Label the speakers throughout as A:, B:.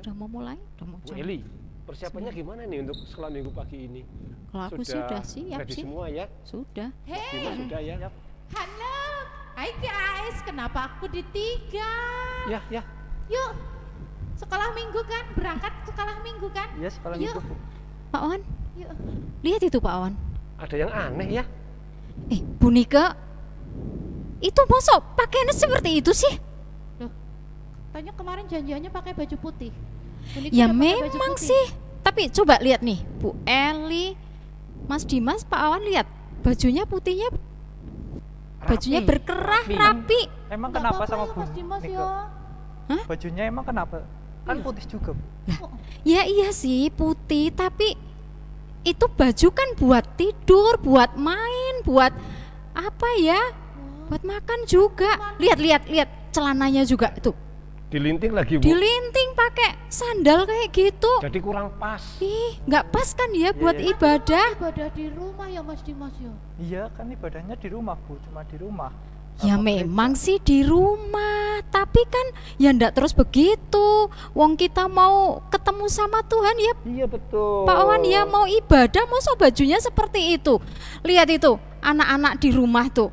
A: Udah mau mulai, udah mau
B: Bu
A: jam.
B: Eli, persiapannya gimana nih untuk sekolah minggu pagi ini?
A: Kalau aku sih udah siap
B: ready
A: sih.
B: semua ya?
A: Sudah.
B: Bima sudah ya?
C: Halo, hai guys, kenapa aku ditinggal?
B: Ya.
C: Yuk, sekolah minggu kan, berangkat sekolah minggu kan?
D: Iya, sekolah
C: Yuk.
D: minggu, Bu.
A: Pak Wan,
C: Yuk.
A: lihat itu Pak Wan.
B: Ada yang aneh ya?
A: Bu Nika, itu mosok pakaiannya seperti itu sih?
C: Loh, tanya kemarin janjiannya pakai baju putih. Unik
A: Ya
C: udah pakai baju
A: memang
C: putih.
A: sih. Tapi coba lihat nih, Bu Eli, Mas Dimas, Pak Awan lihat bajunya putihnya, bajunya
B: Rapi.
A: berkerah,
D: Rapi.
A: rapi.
D: Emang
C: Nggak
D: kenapa
C: apa-apa
D: sama
C: ya,
D: Bu
C: Mas Dimas
D: Nika?
C: ya.
A: Hah?
D: Bajunya emang kenapa? Kan putih juga, Bu.
A: Ya iya sih putih, tapi itu baju kan buat tidur, buat main, buat apa ya? Buat makan juga. Lihat celananya juga tuh.
B: Dilinting lagi, Bu.
A: Dilinting pakai sandal kayak gitu.
B: Jadi kurang pas.
A: Ih, nggak pas kan ya buat
D: iya.
A: ibadah.
C: Ibadah di rumah ya Mas Dimas ya.
D: Iya, kan ibadahnya di rumah, Bu. Cuma di rumah.
A: Ya
D: Sama
A: memang
D: gereja.
A: sih di rumah, tapi kan ya ndak terus begitu. Wong kita mau ketemu sama Tuhan ya
B: Iya betul.
A: Pak Awan ya mau ibadah, masa bajunya seperti itu. Lihat itu, anak-anak di rumah tuh.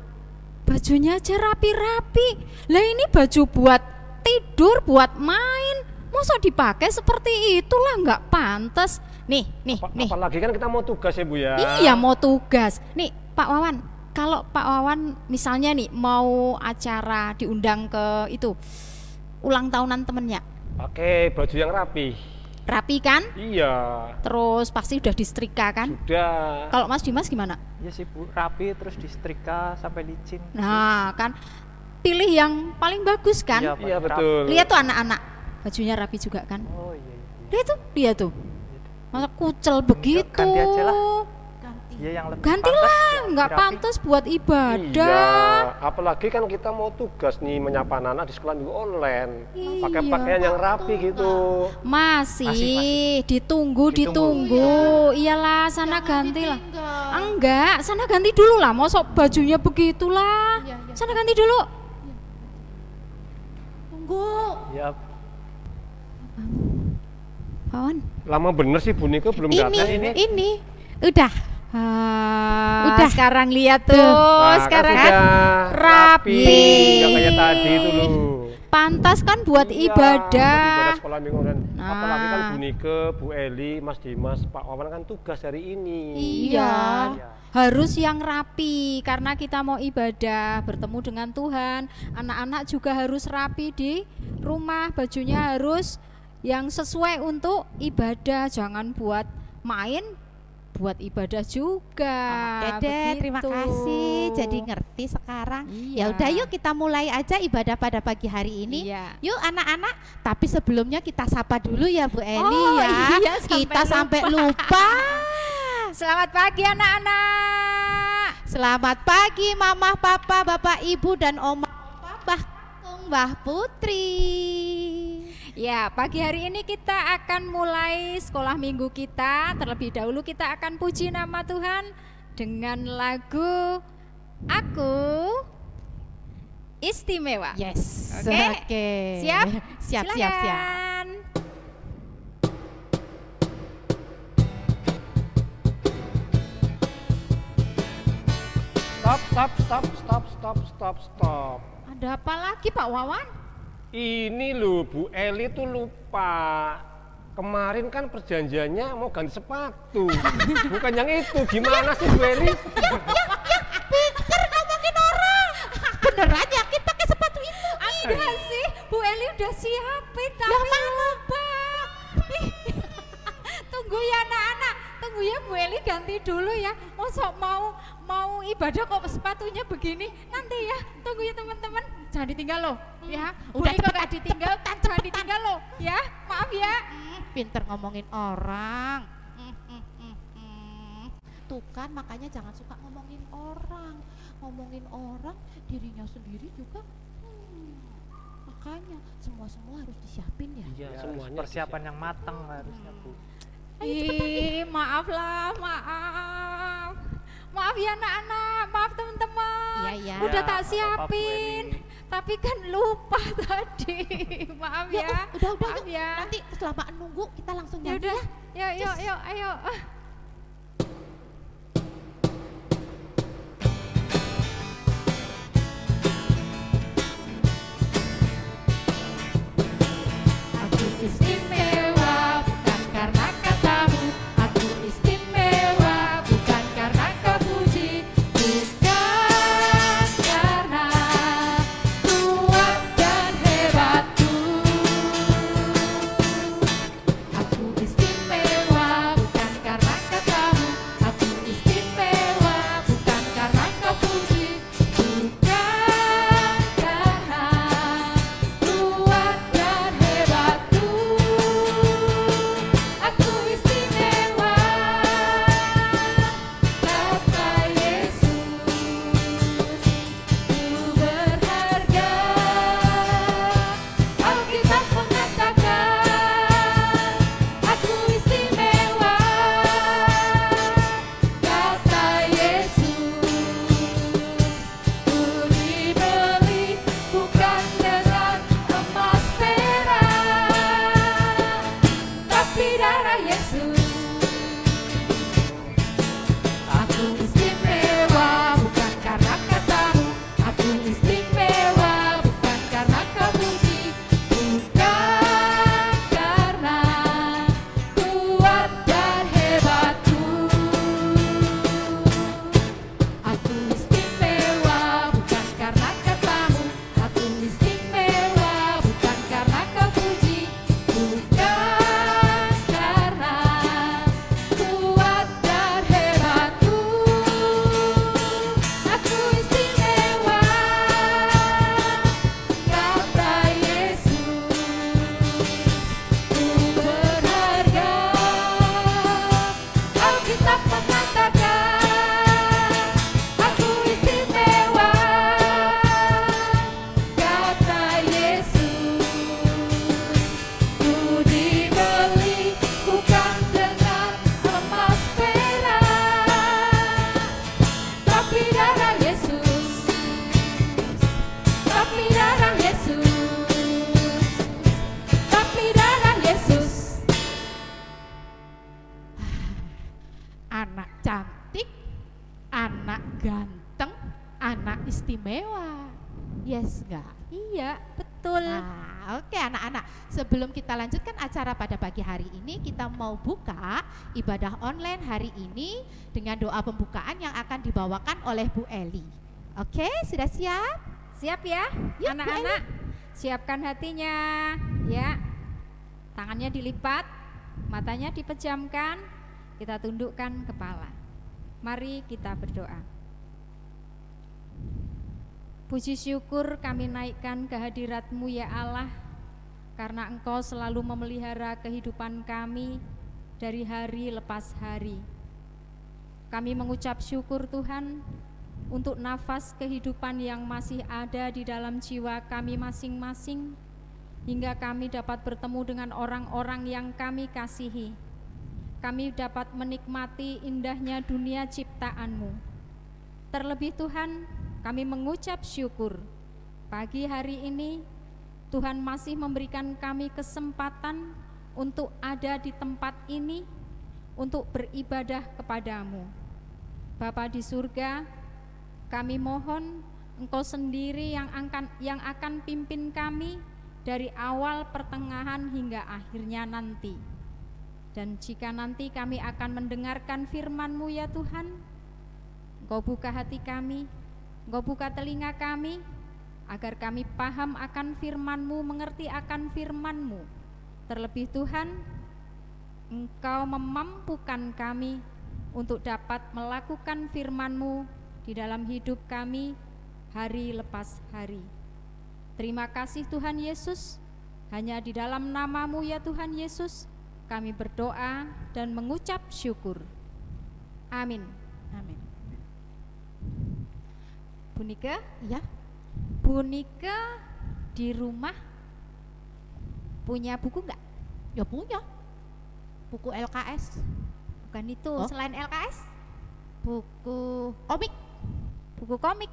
A: Bajunya aja rapi-rapi. Lah ini baju buat tidur, buat main. Masa dipakai seperti itulah nggak pantas. Nih.
B: Apalagi kan kita mau tugas ya, Bu ya.
A: Iya mau tugas. Nih Pak Wawan, kalau Pak Wawan misalnya nih mau acara diundang ke itu ulang tahunan temennya,
B: Pakai baju yang rapi.
A: rapi kan?
B: Iya.
A: Terus pasti udah disetrika kan?
B: Sudah.
A: Kalau Mas Dimas gimana?
D: Iya sih, Bu. Rapi terus disetrika sampai licin.
A: Nah kan pilih yang paling bagus kan?
D: Iya, Pak.
B: Iya
D: Rapi.
B: betul.
A: Lihat tuh anak-anak bajunya rapi juga kan?
D: Oh iya.
A: Lihat tuh. Masa kucel begitu?
D: ganti aja lah.
C: Ganti.
D: Iya, yang lebih
A: Gantilah,
D: pantas, yang
A: nggak
D: lebih rapi.
A: pantas buat ibadah.
B: Iya, apalagi kan kita mau tugas nih menyapa anak di sekolah minggu online. Pakai
A: Iya.
B: pakaian yang rapi gitu.
A: Masih ditunggu. Iyalah, sana
C: Jangan
A: gantilah.
C: ditinggal.
A: Enggak, sana ganti dulu lah. Mosok bajunya begitulah.
C: Iya.
A: Sana ganti dulu.
C: Tunggu.
D: Iya.
A: Pawan.
B: Lama bener sih Bu Nika belum datang ini.
C: Ini. Udah.
A: Udah. Sekarang lihat tuh.
B: Nah,
A: Sekarang
B: kan sudah
A: rapi.
B: Nggak kayak tadi itu loh.
A: Pantas kan buat
B: Iya,
A: ibadah.
B: sekolah minggu online.
A: Nah.
B: Apalagi kan Bu Nika, Bu Eli, Mas Dimas, Pak Wawan kan tugas hari ini.
A: Iya.
D: Iya.
A: Harus yang rapi karena kita mau ibadah, bertemu dengan Tuhan. Anak-anak juga harus rapi di rumah, bajunya harus yang sesuai untuk ibadah, jangan buat main, buat ibadah juga.
C: Oke deh, terima
A: begitu.
C: kasih. Jadi ngerti sekarang.
A: Iya.
C: Ya udah yuk kita mulai aja ibadah pada pagi hari ini.
A: Iya.
C: Yuk anak-anak, tapi sebelumnya kita sapa dulu ya Bu Eli
A: Oh,
C: ya.
A: iya,
C: Kita sampai lupa.
A: Selamat pagi anak-anak.
C: Selamat pagi Mama, Papa, Bapak, Ibu dan Oma, Mbah Kakung, Mbah Putri.
A: Ya, pagi hari ini kita akan mulai sekolah minggu kita. Terlebih dahulu kita akan puji nama Tuhan dengan lagu Aku Istimewa.
C: Yes.
A: Oke. Siap?
C: Siap.
A: Silakan.
B: Stop.
A: Ada apa lagi Pak Wawan?
B: Ini loh Bu Eli tuh lupa. Kemarin kan perjanjiannya mau ganti sepatu. Bukan yang itu. Gimana sih Bu Eli?
C: Pinter ngomongin orang. Beneran yakin pakai sepatu itu?
A: Enggak sih, Bu Eli udah siapin tapi lupa. Ih, tunggu ya anak-anak, tunggu ya Bu Eli ganti dulu ya. Masa mau ibadah kok sepatunya begini? Nanti ya, tunggu ya teman-teman. Jangan ditinggal loh, ya.
C: Udah,
A: Udah kok
C: cepetan,
A: gak ditinggal, jangan ditinggal loh, ya. Maaf ya.
C: Pinter ngomongin orang. Tuh kan makanya jangan suka ngomongin orang. Ngomongin orang dirinya sendiri juga. Makanya semua harus disiapin ya.
B: Iya,
D: Ya,
B: semuanya
D: persiapan yang matang harusnya, Bu.
A: Ih, maaf lah, maaf. Maaf ya anak-anak, maaf teman-teman.
C: Iya, iya.
A: Udah
D: Ya,
A: tak
D: nggak apa-apa, Bu
A: siapin.
D: Eli.
A: tapi kan lupa tadi. Maaf ya.
C: Udah,
A: Maaf
C: yuk.
A: ya.
C: Nanti kelamaan nunggu kita langsung
A: Ya
C: nyanyi
A: udah.
C: ya.
A: Yuk, ayo. Aku istimewa bukan karena katamu, aku istimewa bukan karena kau puji, bukan karena kuat dan hebatku. Aku istimewa bukan karena katamu, aku istimewa bukan karena kau puji, bukan karena kuat dan hebatku. Aku istimewa, kata Yesus, ku berharga. Alkitab mengatakan, aku istimewa, kata Yesus, ku dibeli bukan dengan emas perak, tapi darah Yesus. Aku istimewa bukan karena katamu, aku istimewa bukan karena kau puji, bukan karena kuat dan hebatku. Aku istimewa bukan karena katamu, aku istimewa bukan karena kau puji, bukan karena kuat dan hebatku. Aku istimewa, kata Yesus, ku berharga. Alkitab mengatakan, aku istimewa, kata Yesus, ku dibeli bukan dengan emas perak, tapi darah Yesus, tapi darah Yesus, tapi darah Yesus.
C: Anak cantik, anak ganteng, anak istimewa. Yes enggak?
A: Iya, betul.
C: Nah, oke anak-anak, sebelum kita lanjutkan acara pada pagi hari ini, kita mau buka ibadah online hari ini dengan doa pembukaan yang akan dibawakan oleh Bu Eli. Oke, sudah siap?
A: Siap ya,
C: Yuk, Bu
A: anak-anak. Siapkan hatinya, ya. Tangannya dilipat, matanya dipejamkan, kita tundukkan kepala. Mari kita berdoa. Puji syukur kami naikkan kehadirat-Mu ya Allah, karena Engkau selalu memelihara kehidupan kami dari hari lepas hari. Kami mengucap syukur Tuhan untuk nafas kehidupan yang masih ada di dalam jiwa kami masing-masing, hingga kami dapat bertemu dengan orang-orang yang kami kasihi. Kami dapat menikmati indahnya dunia ciptaan-Mu. Terlebih Tuhan, kami mengucap syukur pagi hari ini Tuhan masih memberikan kami kesempatan untuk ada di tempat ini untuk beribadah kepadamu. Bapa di surga, kami mohon Engkau sendiri yang akan pimpin kami dari awal, pertengahan hingga akhirnya nanti. Dan jika nanti kami akan mendengarkan firman-Mu ya Tuhan, Engkau buka hati kami, Engkau buka telinga kami, agar kami paham akan firman-Mu, mengerti akan firman-Mu. Terlebih Tuhan, Engkau memampukan kami untuk dapat melakukan firman-Mu di dalam hidup kami hari lepas hari. Terima kasih Tuhan Yesus, hanya di dalam nama-Mu ya Tuhan Yesus, kami berdoa dan mengucap syukur. Amin.
C: Amin.
A: Bu Nike,
C: Iya,
A: Bu Nike di rumah punya buku enggak?
C: ya punya. Buku LKS,
A: Bukan itu,
C: Oh.
A: selain LKS,
C: buku komik.
A: buku komik.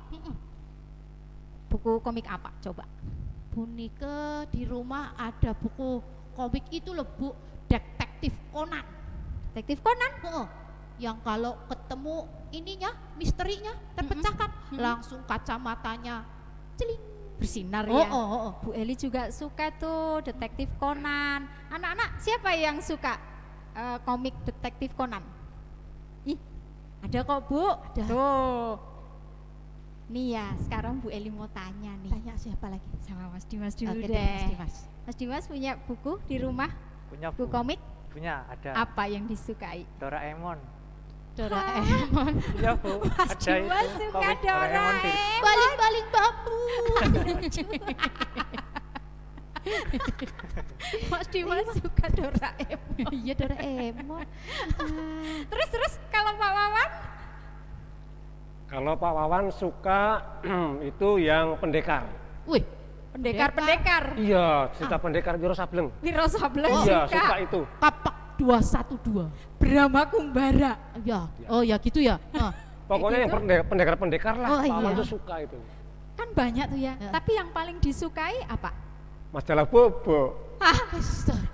A: Buku komik apa? Coba.
C: Bunike di rumah ada buku komik itu loh Bu, Detektif Conan.
A: Detektif Conan?
C: Heeh. Yang kalau ketemu ininya, misterinya terpecahkan, langsung kacamatanya celing
A: Bersinar
C: oh,
A: ya. Bu Eli juga suka tuh Detektif Conan. Anak-anak siapa yang suka komik Detektif Conan? Ih, ada kok Bu.
C: Ada.
A: Tuh. Nih ya, sekarang Bu Eli mau tanya nih.
C: Tanya siapa lagi?
A: Sama Mas Dimas dulu
C: Oke
A: deh.
C: Mas Dimas.
A: Mas Dimas punya buku di rumah?
D: Punya
A: Buku
D: Bu.
A: komik?
D: Punya, ada.
A: Apa yang disukai?
D: Doraemon.
C: Doraemon.
D: Iya Bu,
A: Mas
D: ada
A: Dimas
D: itu
A: suka
D: komik Doraemon di
C: Baling-baling bambu.
A: Mas Dimas suka Doraemon.
C: Iya Doraemon.
A: Terus kalau Pak Wawan?
B: Kalau Pak Wawan suka itu yang pendekar.
C: Wih,
A: Pendekar-pendekar.
B: Iya, cerita pendekar Wiro Sableng.
A: Wiro Sableng
B: Iya,
A: suka.
B: suka itu.
C: Kapak 212.
A: Brahma Kumbara.
C: Ya. Oh ya gitu ya.
B: Pokoknya yang pendekar-pendekar lah,
C: Oh,
B: Pak Wawan
C: iya.
B: tuh suka itu.
A: Kan banyak tuh ya.
C: Ya.
A: Tapi yang paling disukai apa?
B: Majalah Bobo.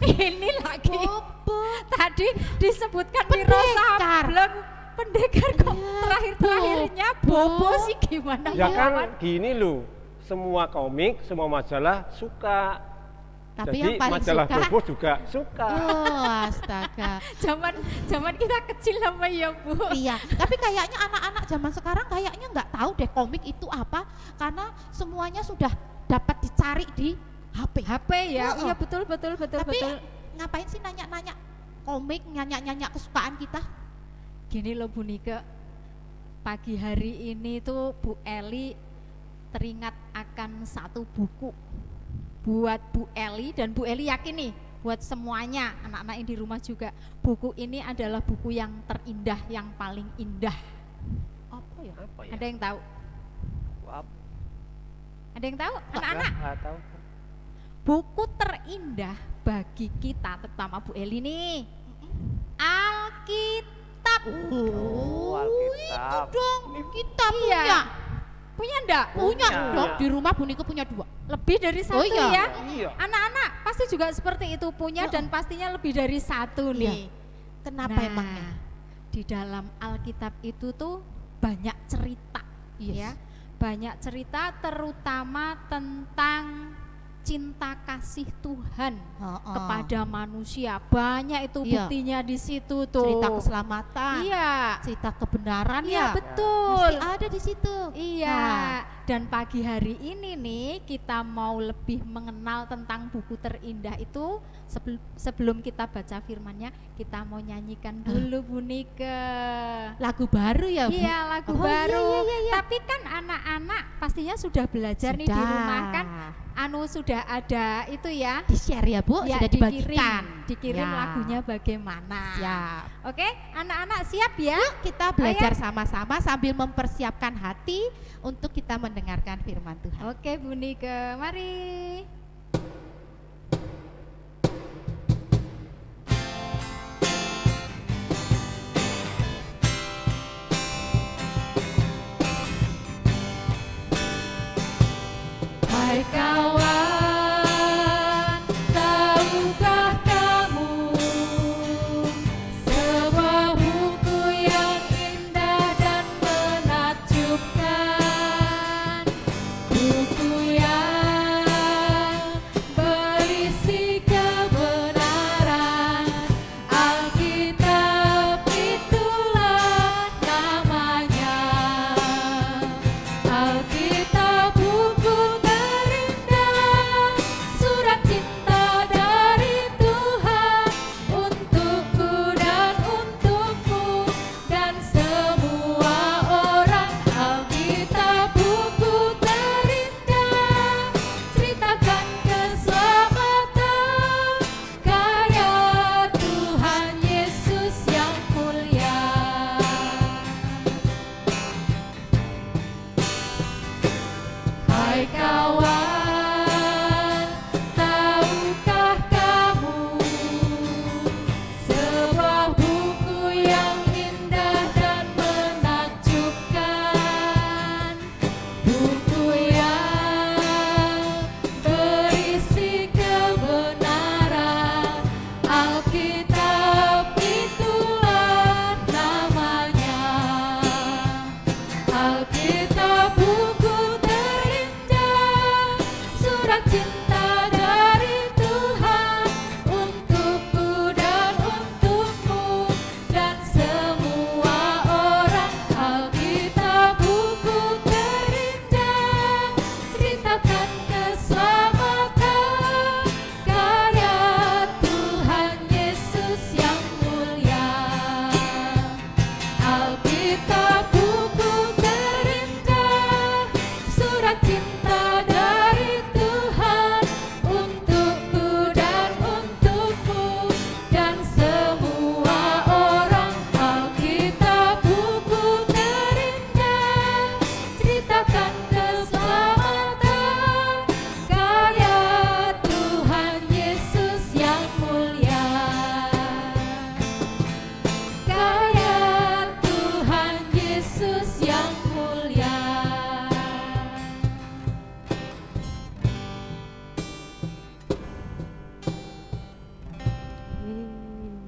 A: Ini lagi.
C: Bobo.
A: Tadi disebutkan Wiro
C: Pendekar.
A: Sableng. Pendekar kok
C: Ya,
A: terakhir-terakhirnya
C: Bobo.
A: Bobo sih gimana
B: Ya
A: Pak
B: kan
A: Wawan?
B: gini loh, semua komik, semua majalah suka.
C: Tapi
B: Jadi
C: yang paling
B: majalah
C: suka.
B: Bobo juga suka.
C: Oh, astaga.
A: Zaman kita kecil apa ya Bu?
C: Iya, tapi kayaknya anak-anak zaman sekarang kayaknya nggak tahu deh komik itu apa, karena semuanya sudah dapat dicari di HP.
A: HP ya,
C: Heeh.
A: iya betul.
C: Tapi ngapain sih nanya-nanya komik, nanya-nanya kesukaan kita?
A: Gini loh Bu Nike, pagi hari ini tuh Bu Eli teringat akan satu buku buat Bu Eli, dan Bu Eli yakin nih buat semuanya anak-anak yang di rumah juga, buku ini adalah buku yang terindah, yang paling indah.
C: Apa ya?
D: apa ya?
A: Ada yang tahu?
D: Wah,
A: Ada yang tahu? Anak-anak?
D: nggak tahu.
A: Buku terindah bagi kita, terutama Bu Eli nih, Alkitab.
C: Oh,
D: Alkitab.
C: itu dong kita
A: Iya.
C: punya.
A: Punya enggak?
C: Punya
D: Punya.
C: dong, di rumah Bunike punya 2.
A: Lebih dari satu
C: iya.
A: ya.
B: Iya.
A: Anak-anak pasti juga seperti itu punya, dan pastinya lebih dari satu
C: Iya.
A: nih.
C: Kenapa
A: Nah,
C: emangnya?
A: Di dalam Alkitab itu tuh banyak cerita,
C: Yes.
A: ya. Banyak cerita terutama tentang cinta kasih Tuhan kepada manusia. Banyak itu
C: Iya.
A: buktinya di situ tuh.
C: cerita keselamatan,
A: Iya.
C: cerita kebenaran
A: Iya,
C: ya.
A: betul.
C: Mesti ada di situ.
A: Iya,
C: Nah.
A: dan pagi hari ini nih kita mau lebih mengenal tentang buku terindah itu. Sebelum kita baca firmannya, kita mau nyanyikan dulu Bu Nike.
C: Lagu baru ya, Bu?
A: Iya, lagu
C: Oh,
A: baru.
C: iya.
A: Tapi kan anak-anak pastinya sudah belajar nih di
C: Sudah.
A: rumah kan. Sudah ada itu ya.
C: Di-share ya, Bu?
A: Ya,
C: Sudah dibagikan.
A: dikirim
C: Ya.
A: lagunya bagaimana.
C: Siap.
A: Oke, anak-anak siap ya?
C: Kita belajar sama-sama sambil mempersiapkan hati untuk kita mendengarkan firman Tuhan.
A: Oke Bu Nike, mari. Hai kawan, tahukah kamu sebuah buku yang indah dan menakjubkan, buku yang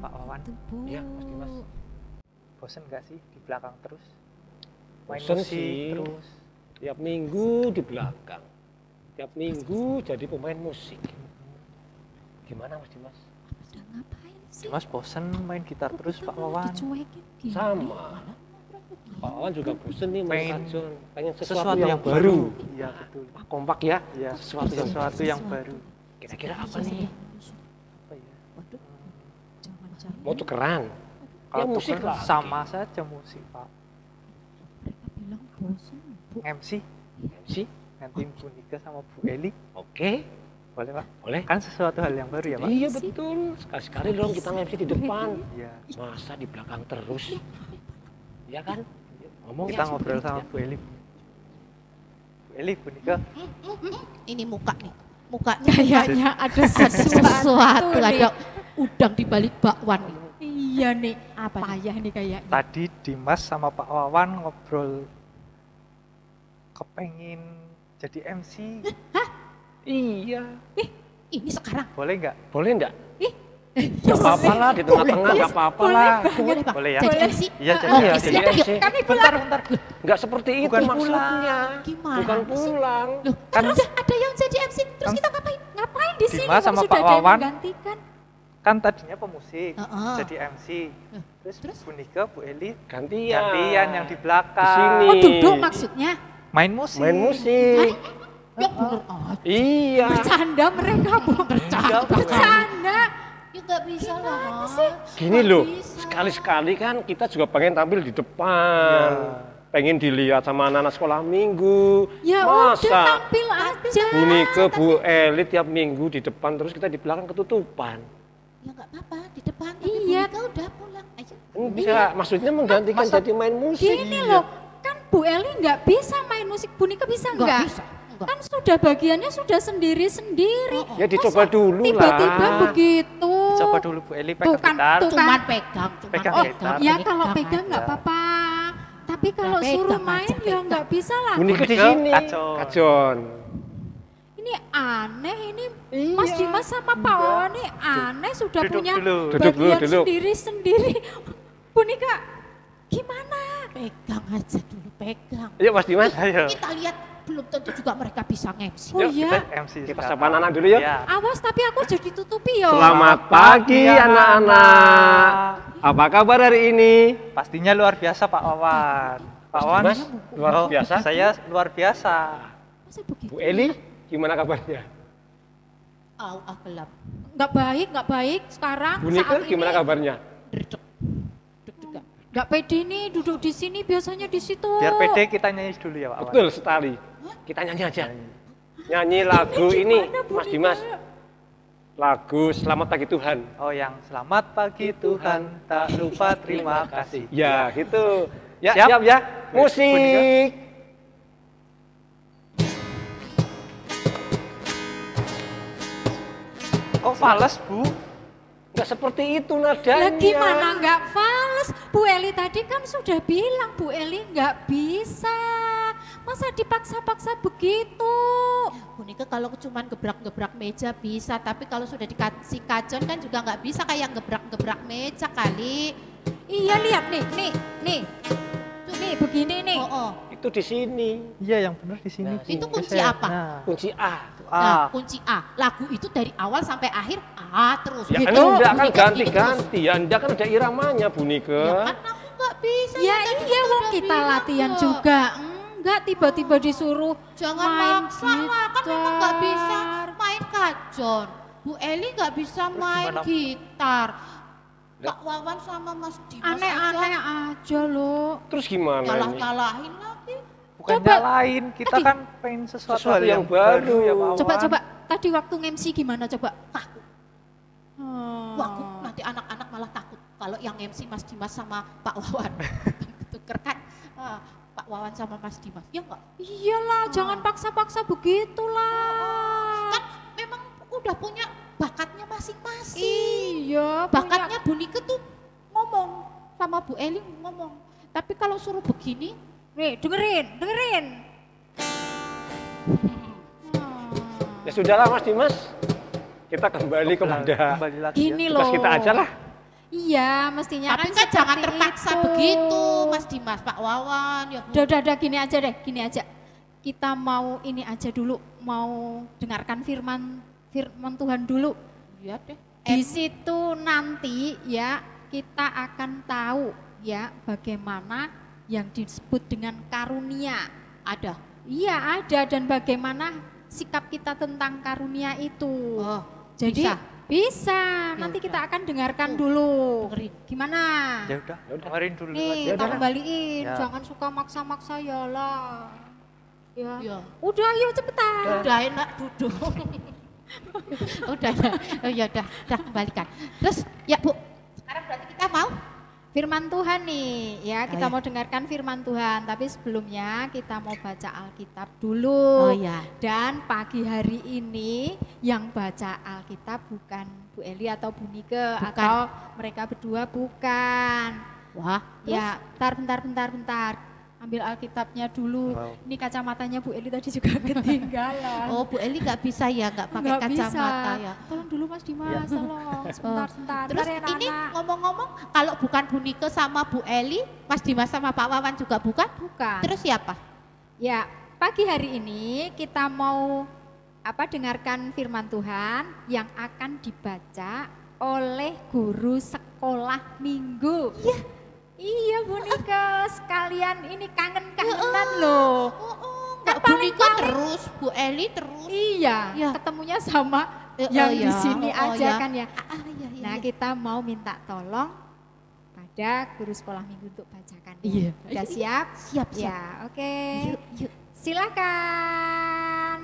D: Pak Wawan.
A: Tuh, Bu.
B: Iya, Mas Dimas.
D: Bosen nggak sih di belakang terus? Main
B: Bosen
D: musik
B: sih.
D: terus.
B: Tiap minggu di belakang. Tiap minggu jadi pemain musik. Gimana Mas Dimas?
A: Udah ngapain sih?
D: Mas bosen main gitar
A: Kok
D: terus
A: kita
D: Pak
A: malah
D: Wawan.
A: dicuekin gini?
B: Sama. Pak Wawan juga bosen nih main
D: Pengen
B: kajon. Pengen
D: Sesuatu yang baru. Iya betul.
B: Wah, kompak ya.
D: Iya.
B: Sesuatu yang
D: baru.
B: Kira-kira apa nih?
D: Apa ya?
A: Waduh, jangan-jangan
B: Mau tukeran?
D: Kalau
B: Ya, musik
D: tuker
B: lagi.
D: sama saja musik Pak.
A: mereka bilang bosan, Bu.
D: MC
B: MC?
D: nanti Bu Nika sama Bu Eli
B: Oke,
D: boleh Pak?
B: boleh.
D: Kan sesuatu hal yang baru ya Pak?
B: Iya betul. Sekali-sekali dong kita MC di depan.
D: Iya.
B: Masa di belakang terus? Ya kan? Ngomong
D: Kita
B: ya.
D: ngobrol sama Bu Eli. Bu Eli, Bu Nika.
C: Ini muka nih. Mukanya
A: Kayaknya ada
C: sesuatu,
A: nih.
C: ada udang di balik bakwan nih.
A: Iya nih,
C: Apa nih?
A: payah nih kayaknya.
D: Tadi Dimas sama Pak Wawan ngobrol kepengin jadi MC.
B: Iya.
C: Ini sekarang.
D: Boleh nggak?
B: Boleh enggak?
A: Ya
B: Gak apa-apa lah, di tengah-tengah gak apa-apa lah.
C: Boleh, Pak.
D: Boleh ya?
C: Jadi
A: Boleh.
C: MC.
D: Iya, jadi
C: Oke,
B: Iya,
C: siap.
B: jadi
C: Yuk.
B: MC.
A: Kami
D: Bentar, bentar.
B: Enggak seperti itu
D: Bukan
B: maksudnya.
C: Gimana
B: Bukan
C: sih?
B: pulang.
C: Loh, kan udah ada yang jadi MC, terus kita ngapain?
A: Ngapain di sini?
D: Dimas
A: Kan
D: sama
A: sudah
D: Pak
A: ada yang
D: Wawan.
A: menggantikan.
D: Kan tadinya pemusik,
C: Heeh.
D: jadi MC. Terus
C: Terus?
D: Bu Nika, Bu Eli
B: Gantian.
D: gantian yang di
B: Di
D: belakang.
B: sini.
A: Oh duduk maksudnya?
D: Main musik.
B: Main musik.
C: Ya bener aja.
B: Iya.
A: Bercanda mereka, Bu.
D: Iya, Bu.
A: Bercanda.
C: Ya nggak bisa lah, Mas.
B: Gini
C: Nggak
B: loh,
C: bisa.
B: sekali-sekali kan kita juga pengen tampil di depan.
D: Iya.
B: Pengen dilihat sama anak-anak sekolah minggu.
A: Ya udah
B: Masa
A: tampil aja.
B: Bu Nike, Bu Eli tiap minggu di depan, terus kita di belakang ketutupan.
C: Ya nggak apa-apa, di depan. Tapi
A: Iya.
C: Bu Nika udah pulang aja.
B: Enggak, maksudnya menggantikan
D: Masa-
B: jadi main musik.
A: Gini loh, kan Bu Eli nggak bisa main musik, Bu Nika bisa
C: Nggak
A: nggak?
C: bisa. Nggak.
A: Kan sudah bagiannya sudah sendiri-sendiri.
C: Oh, oh.
B: Ya dicoba
A: Masa
B: dulu
A: Tiba-tiba
B: lah.
A: begitu.
D: Coba dulu Bu Eli pegang
A: Bukan,
D: gitar.
A: tuh.
C: Cuman pegang, cuman
D: Pegang
A: Oh,
D: gitar.
A: ya
C: pegang
A: kalau pegang nggak
D: aja.
A: apa-apa. Tapi kalau
C: pegang
A: suruh
C: aja,
A: main ya
C: pegang.
A: nggak bisa lah.
B: Bu Nike di
D: Nike
B: sini.
D: kajon.
B: Kajon.
A: Ini aneh ini
B: Iya.
A: Mas Dimas sama Pak Wawan ini aneh sudah
D: Duduk
A: punya
D: dulu.
B: Duduk dulu,
A: bagian
B: duduk.
A: sendiri-sendiri. Bu Nika, gimana?
C: Pegang aja dulu, pegang.
B: Yuk Mas Dimas.
D: Ayo.
C: Kita lihat belum tentu juga mereka bisa nge-MC.
A: Oh
B: Yuk,
A: iya,
D: Kita MC
B: Kita
D: sekarang.
B: sapa anak dulu yuk.
D: Ya.
A: awas tapi aku jadi tutupi yo.
B: Selamat pagi anak-anak. Apa kabar hari ini?
D: Pastinya luar biasa Pak Wawan. Pak Wawan,
B: Mas, luar
D: oh,
B: biasa.
D: Saya luar biasa.
A: Masa begitu?
B: Bu Eli, gimana kabarnya?
C: Gelap.
A: Nggak baik sekarang.
B: Bu Nike,
A: saat
B: gimana
A: ini.
B: kabarnya?
C: Derdek. Deg-degan.
A: Nggak pede nih duduk di sini biasanya di situ.
D: Biar pede kita nyanyi dulu ya Pak Wawan.
B: Betul sekali. Kita nyanyi aja. Nyanyi lagu ini, Mas Dimas. Lagu Selamat Pagi Tuhan.
D: Oh yang selamat pagi Tuhan, tak lupa terima kasih.
B: Ya, gitu. Ya,
D: Siap?
B: siap ya.
D: Bu
B: Musik.
D: Kok fales Bu?
B: Nggak seperti itu nadanya.
A: Lah gimana nggak fals? Bu Eli tadi kan sudah bilang Bu Eli nggak bisa. Masa dipaksa-paksa begitu?
C: Bu Nika kalau cuman gebrak-gebrak meja bisa, tapi kalau sudah dikasih kajon kan juga nggak bisa kayak gebrak-gebrak meja kali.
A: Iya lihat nih, nih. Nih begini nih.
C: Oh.
B: Itu di sini.
D: Iya yang benar di sini.
B: Nah,
D: Bu.
C: Itu kunci
D: Saya-
C: apa?
D: Nah,
B: Kunci A.
C: Nah, kunci A. Lagu itu dari awal sampai akhir A terus.
B: Ya
C: Gitu.
B: kan enggak
C: Bu
B: kan
C: Nika begini terus.
B: ganti-ganti. Ya enggak kan ada iramanya Bu Nike.
C: Ya kan aku nggak bisa.
A: Ya
C: tadi
A: iya
C: kita
A: wong
C: udah
A: kita
C: bilang
A: latihan
C: kok.
A: juga. Enggak tiba-tiba disuruh
C: Jangan
A: main
C: maksa lah, kan memang nggak bisa
A: gitar.
C: main kajon. Bu Eli nggak bisa main
D: gimana?
C: gitar.
B: Lah.
C: Pak Wawan sama Mas Dimas
A: Aneh-aneh
C: aja
A: aja loh.
B: Terus gimana ini?
C: nyalah-nyalahin lagi.
D: bukannya
A: Coba.
D: lain, kita
A: Tadi.
D: kan pengen sesuatu,
B: Sesuatu
D: hal
B: yang baru.
D: ya Pak Wawan.
A: Coba tadi waktu MC gimana coba?
C: Takut.
A: Hmm.
C: Wah, nanti anak-anak malah takut kalau yang MC Mas Dimas sama Pak Wawan. Ketuker kan Pak Wawan sama Mas Dimas. Ya enggak?
A: Iyalah, jangan paksa-paksa begitulah.
C: Kan memang udah punya bakatnya masing-masing.
A: Iya,
C: Bakatnya Bu Nike tuh ngomong sama Bu Eli ngomong. Tapi kalau suruh begini,
A: nih dengerin.
B: Ya sudahlah Mas Dimas. Kita kembali kepada
D: Kembali lagi
A: Gini
D: ya.
A: loh.
B: tugas kita aja lah.
A: Iya, mestinya
C: Tapi kan
A: seperti
C: jangan terpaksa
A: itu.
C: begitu, Mas Dimas, Pak Wawan, ya Bu.
A: Udah, gini aja deh, gini aja. Kita mau ini aja dulu, mau dengarkan firman Tuhan dulu.
C: Iya deh.
A: Di situ nanti ya kita akan tahu ya bagaimana yang disebut dengan karunia.
C: Ada.
A: Iya ada, dan bagaimana sikap kita tentang karunia itu.
C: Oh,
A: Jadi bisa.
C: Ya
A: Nanti
C: udah.
A: kita akan dengarkan dulu.
C: dengerin.
A: Gimana?
D: Ya udah, dengerin dulu
A: Nih,
D: aja.
A: kita kembaliin.
D: Ya.
A: Jangan suka maksa-maksa ya lah. Ya.
C: Ya.
A: Udah, yuk cepetan.
C: Udah enak duduk. Udah ya. Oh ya udah kembalikan. Terus ya Bu, sekarang berarti kita mau
A: Firman Tuhan nih, ya kita
C: ya.
A: mau dengarkan firman Tuhan. Tapi sebelumnya kita mau baca Alkitab dulu.
C: Oh ya.
A: Dan pagi hari ini yang baca Alkitab bukan Bu Eli atau Bu Nike atau mereka berdua, bukan.
C: Wah,
A: Ya, bentar. Ambil Alkitabnya dulu.
D: Wow.
A: Ini kacamatanya Bu Eli tadi juga ketinggalan.
C: oh Bu Eli nggak bisa ya, nggak pakai
A: Nggak
C: kacamata
A: bisa.
C: ya.
A: Tolong dulu Mas Dimas, tolong. Sebentar.
C: Terus
A: Bentar ya,
C: ini
A: Nana.
C: ngomong-ngomong, kalau bukan Bu Nike sama Bu Eli, Mas Dimas sama Pak Wawan juga bukan?
A: Bukan.
C: Terus siapa?
A: Ya, pagi hari ini kita mau dengarkan firman Tuhan yang akan dibaca oleh guru sekolah minggu. Iya, Bu Nika, sekalian ini kangen-kangenan loh.
C: Nggak Bu Nike terus, Bu Eli terus.
A: Iya,
C: Ya.
A: ketemunya sama
C: Oh,
A: yang
C: ya.
A: di sini
C: Oh,
A: aja
C: ya.
A: kan ya.
C: Iya.
A: Nah, kita mau minta tolong pada guru sekolah minggu untuk bacakan.
C: Iya.
A: Udah siap?
C: Siap.
A: Ya, oke.
C: Yuk.
A: Silakan.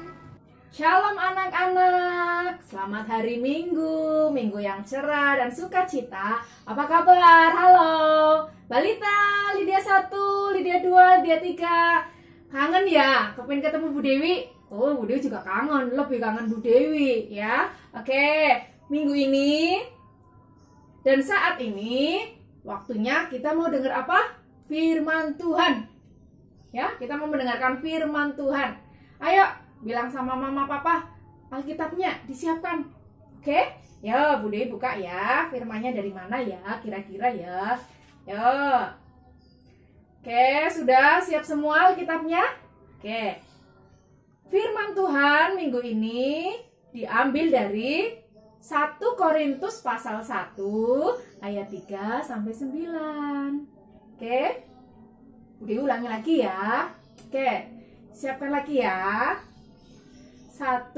E: Shalom anak-anak, selamat hari Minggu, Minggu yang cerah dan sukacita. Apa kabar? Halo, Balita, Lydia 1, Lydia 2, Lydia 3. Kangen ya? Kepengen ketemu Bu Dewi? Oh, Bu Dewi juga kangen, lebih kangen Bu Dewi ya. Oke, minggu ini dan saat ini waktunya kita mau dengar apa? Firman Tuhan. Ya, kita mau mendengarkan firman Tuhan. Ayo, bilang sama mama papa, Alkitabnya disiapkan. Oke? Ya, Bu Dewi buka ya. Firmannya dari mana ya? Kira-kira ya. Yo. Oke, sudah siap semua Alkitabnya? Oke. Firman Tuhan minggu ini diambil dari 1 Korintus pasal 1 ayat 3 sampai 9. Oke? Udah ulangi lagi ya. Oke, siapkan lagi ya. 1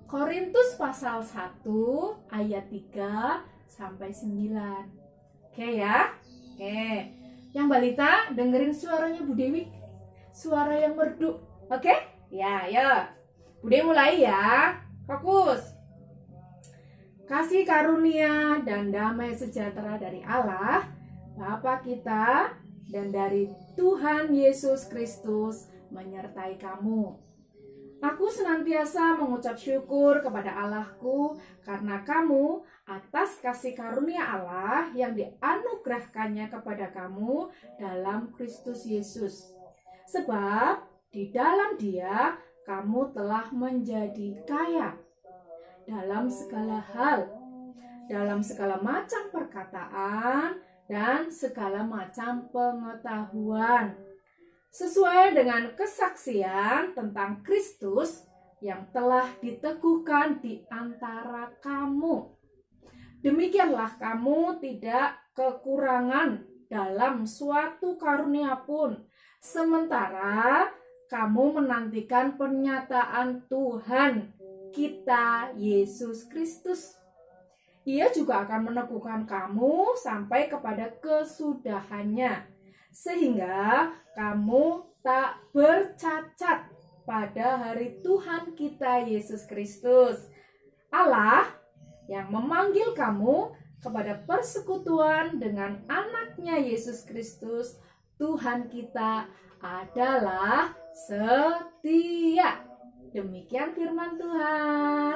E: Korintus pasal 1 ayat 3 sampai 9. Oke ya. Oke. Yang balita dengerin suaranya Bu Dewi. Suara yang merdu. Oke? Ya, ya. Bu Dewi mulai ya. Fokus. Kasih karunia dan damai sejahtera dari Allah Bapa kita dan dari Tuhan Yesus Kristus menyertai kamu. Aku senantiasa mengucap syukur kepada Allahku karena kamu atas kasih karunia Allah yang dianugerahkannya kepada kamu dalam Kristus Yesus. Sebab di dalam Dia kamu telah menjadi kaya dalam segala hal, dalam segala macam perkataan dan segala macam pengetahuan, sesuai dengan kesaksian tentang Kristus yang telah diteguhkan di antara kamu. Demikianlah kamu tidak kekurangan dalam suatu karunia pun, sementara kamu menantikan pernyataan Tuhan kita Yesus Kristus. Ia juga akan meneguhkan kamu sampai kepada kesudahannya, sehingga kamu tak bercacat pada hari Tuhan kita Yesus Kristus. Allah yang memanggil kamu kepada persekutuan dengan anaknya Yesus Kristus, Tuhan kita adalah setia. Demikian firman Tuhan.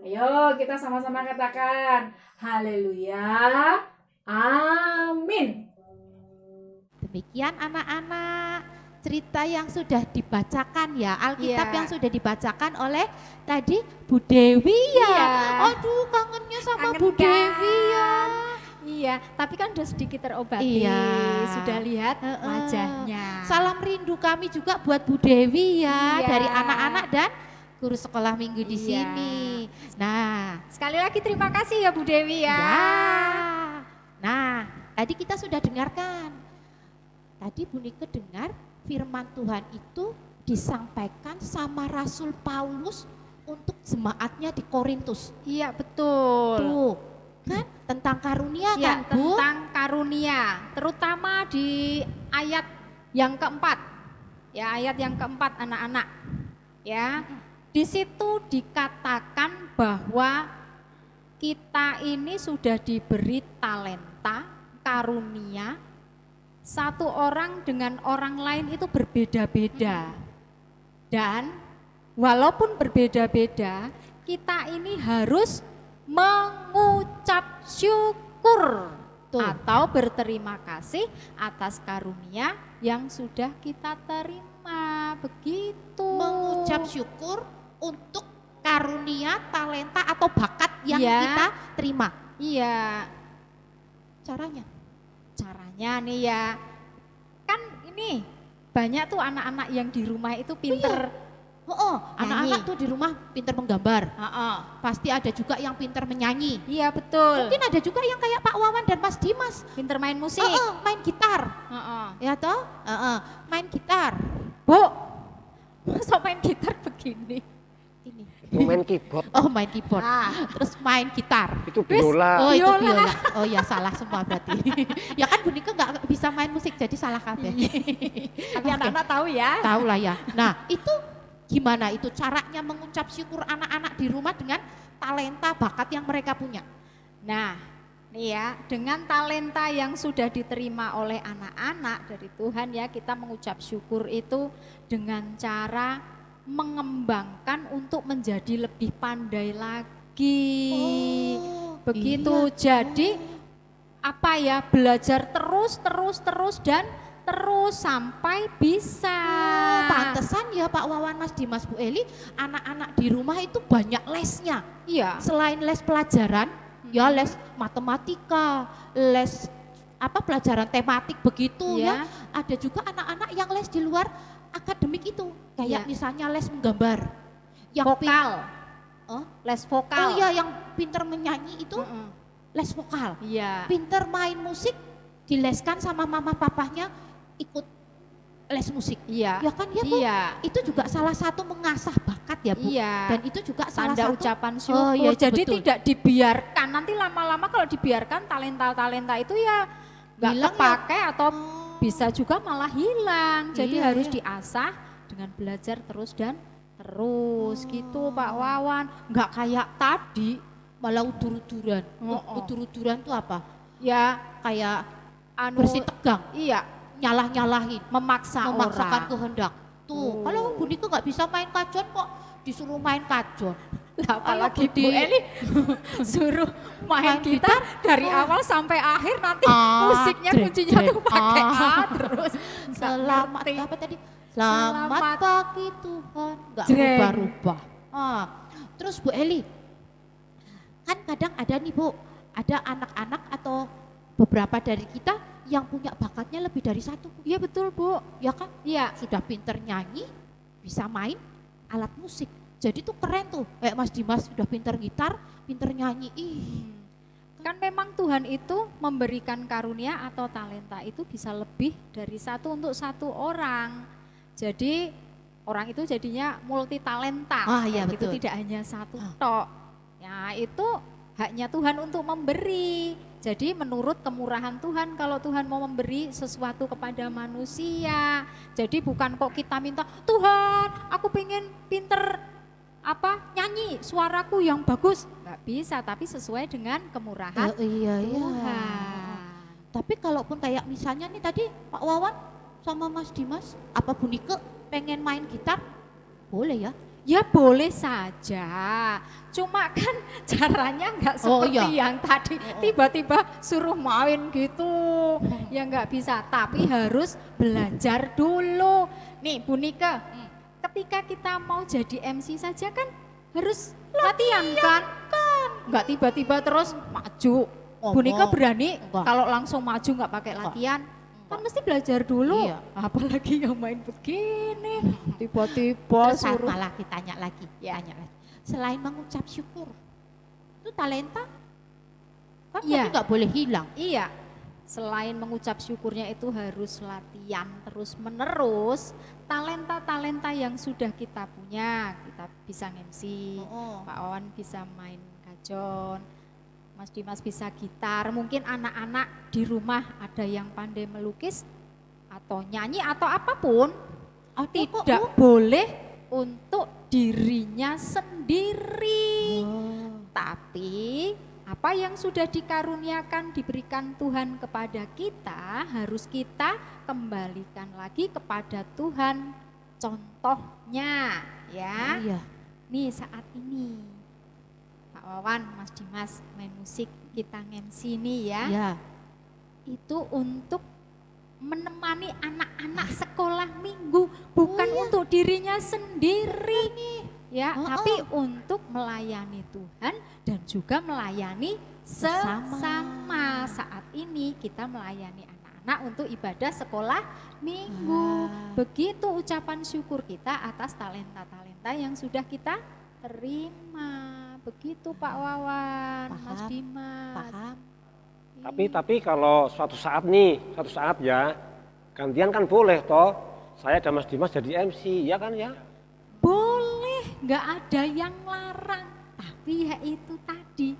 E: Ayo kita sama-sama katakan haleluya, amin.
C: Demikian anak-anak cerita yang sudah dibacakan ya, Alkitab
A: Iya.
C: yang sudah dibacakan oleh tadi Bu Dewi ya.
A: Iya.
C: Aduh kangennya sama
A: Kangen
C: Bu
A: kan?
C: Dewi ya.
A: Iya, tapi kan udah sedikit terobati.
C: Iya.
A: Sudah lihat
C: Heeh.
A: wajahnya.
C: Salam rindu kami juga buat Bu Dewi ya,
A: Iya.
C: dari anak-anak dan guru sekolah minggu di
A: Iya.
C: sini. Nah,
A: Sekali lagi terima kasih ya Bu Dewi ya.
C: ya. Nah, tadi kita sudah dengarkan. Tadi Bu Nike dengar firman Tuhan itu disampaikan sama Rasul Paulus untuk jemaatnya di Korintus.
A: Iya betul.
C: Tuh, kan tentang karunia
A: Ya,
C: kan Bu?
A: tentang karunia, terutama di ayat yang keempat. Ya, ayat yang keempat anak-anak. Ya. Di situ dikatakan bahwa kita ini sudah diberi talenta, karunia. Satu orang dengan orang lain itu berbeda-beda. Dan walaupun berbeda-beda, kita ini harus mengucap syukur
C: Tuh.
A: atau berterima kasih atas karunia yang sudah kita terima. Begitu.
C: Mengucap syukur untuk karunia, talenta atau bakat yang
A: Iya.
C: kita terima.
A: Iya,
C: Caranya?
A: caranya nih ya. Kan ini banyak tuh anak-anak yang di rumah itu pinter.
C: Oh, anak-anak
A: Nyanyi.
C: tuh di rumah pinter menggambar.
A: Heeh.
C: Pasti ada juga yang pinter menyanyi.
A: Iya betul.
C: Mungkin ada juga yang kayak Pak Wawan dan Mas Dimas.
A: Pinter main musik.
C: Main gitar.
A: Heeh.
C: Ya toh? Main gitar.
A: Bu, masa main gitar begini?
C: Ini.
B: Main keyboard
C: Oh, main keyboard.
A: Nah,
C: Terus main gitar.
B: itu
A: Wis.
B: biola.
C: Oh, itu
A: Biola.
C: biola. Oh ya, salah semua berarti. Ya kan Bu Nike nggak bisa main musik, jadi salah kabeh.
A: tapi anak-anak tahu ya.
C: Tahu lah ya. Nah, itu gimana itu caranya mengucap syukur anak-anak di rumah dengan talenta bakat yang mereka punya?
A: Nah, nih ya, dengan talenta yang sudah diterima oleh anak-anak dari Tuhan ya, kita mengucap syukur itu dengan cara mengembangkan untuk menjadi lebih pandai lagi. Begitu.
C: iya.
A: Jadi apa ya, belajar terus dan terus sampai bisa.
C: Pantesan ya Pak Wawan, Mas Dimas, Bu Eli, anak-anak di rumah itu banyak lesnya.
A: Iya.
C: Selain les pelajaran, ya les matematika, les pelajaran tematik begitu
A: Iya.
C: ya. Ada juga anak-anak yang les di luar akademik itu, kayak
A: Iya.
C: misalnya les menggambar. Yang
A: Vokal.
C: Oh?
A: Les vokal.
C: Oh iya, yang pinter menyanyi itu
A: Heeh.
C: les vokal.
A: Iya.
C: Pinter main musik dileskan sama mama papahnya ikut les musik.
A: Iya.
C: Ya kan ya Bu?
A: Iya.
C: Itu juga salah satu mengasah bakat ya Bu.
A: Iya.
C: Dan itu juga salah
A: Tanda
C: satu
A: ucapan syukur.
C: Oh, iya, itu
A: Jadi
C: betul.
A: tidak dibiarkan. Nanti lama-lama kalau dibiarkan talenta-talenta itu ya nggak
C: Hilang ya.
A: kepakai atau
C: Oh.
A: bisa juga malah hilang. Jadi
C: Iya,
A: harus
C: iya.
A: diasah dengan belajar terus dan terus gitu Pak Wawan. Nggak kayak tadi
C: malah udur-uduran.
A: Oh.
C: Udur-uduran tuh apa?
A: ya
C: Kayak
A: anu
C: bersih tegang,
A: iya
C: nyalah-nyalahin,
A: memaksa
C: memaksakan
A: orang.
C: kehendak. Tuh,
A: Oh.
C: kalau Bu Nike nggak bisa main kajon kok disuruh main kajon.
A: Lah, apalagi
C: Ayo,
A: Bu
C: Budi.
A: Eli suruh main
C: Main
A: gitar dari awal sampai akhir nanti musiknya
C: jreng,
A: kuncinya tuh
C: jreng.
A: pakai A terus. Nggak
C: Selamat
A: ngerti.
C: apa tadi? Selamat
A: Selamat
C: pagi Tuhan, nggak
A: jreng.
C: berubah-ubah. Terus Bu Eli, kan kadang ada nih Bu, ada anak-anak atau beberapa dari kita yang punya bakatnya lebih dari satu, Bu.
A: Iya betul Bu.
C: Ya kan?
A: Iya.
C: Sudah pinter nyanyi, bisa main alat musik. Jadi tuh keren tuh, kayak Mas Dimas sudah pinter gitar, pinter nyanyi. Ih,
A: Kan memang Tuhan itu memberikan karunia atau talenta itu bisa lebih dari satu untuk satu orang. Jadi orang itu jadinya multi talenta.
C: Ah, iya,
A: Kayak gitu,
C: betul.
A: tidak hanya satu
C: Ah.
A: tok. Ya itu haknya Tuhan untuk memberi. Jadi menurut kemurahan Tuhan, kalau Tuhan mau memberi sesuatu kepada manusia. Jadi bukan kok kita minta, Tuhan aku pengen pinter nyanyi suaraku yang bagus. Nggak bisa, tapi sesuai dengan kemurahan
C: iya.
A: Tuhan.
C: Tapi kalaupun kayak misalnya nih tadi Pak Wawan sama Mas Dimas, apa Bu Nike pengen main gitar? Boleh ya?
A: Ya boleh saja, cuma kan caranya nggak
C: Oh,
A: seperti
C: iya.
A: yang tadi tiba-tiba suruh main gitu, ya nggak bisa. Tapi harus belajar dulu. Nih Bu Nike, ketika kita mau jadi MC saja kan harus latihan kan? Nggak tiba-tiba terus maju
C: ngomong.
A: Bu Nika berani
C: Enggak.
A: kalau langsung maju nggak pakai latihan? Kan mesti belajar dulu.
C: Iya.
A: Apalagi yang main begini, tiba-tiba
C: Terus
A: suruh.
C: malah ditanya lagi, tanya lagi. Selain mengucap syukur, itu talenta kan
A: Iya.
C: tapi nggak boleh hilang.
A: Iya, selain mengucap syukurnya itu harus latihan terus menerus. Talenta-talenta yang sudah kita punya, kita bisa MC,
C: Oh.
A: Pak Wawan bisa main gajon, Mas Dimas bisa gitar. Mungkin anak-anak di rumah ada yang pandai melukis atau nyanyi atau apapun, tidak boleh untuk dirinya sendiri. Tapi apa yang sudah dikaruniakan diberikan Tuhan kepada kita harus kita kembalikan lagi kepada Tuhan. Contohnya ya,
C: Iya.
A: nih saat ini Pak Wawan, Mas Dimas main musik, kita nge-MC nih ya.
C: Ya.
A: Itu untuk menemani anak-anak sekolah minggu, bukan untuk dirinya sendiri ya, tapi untuk melayani Tuhan dan juga melayani sesama. Saat ini kita melayani anak-anak untuk ibadah sekolah minggu. Begitu ucapan syukur kita atas talenta-talenta yang sudah kita terima. Begitu Pak Wawan, Mas
C: Paham,
A: Dimas.
C: Paham?
B: Tapi kalau suatu saat ya, gantian kan boleh toh. Saya dan Mas Dimas jadi MC, ya kan ya?
A: Boleh, nggak ada yang larang. Tapi ya itu tadi,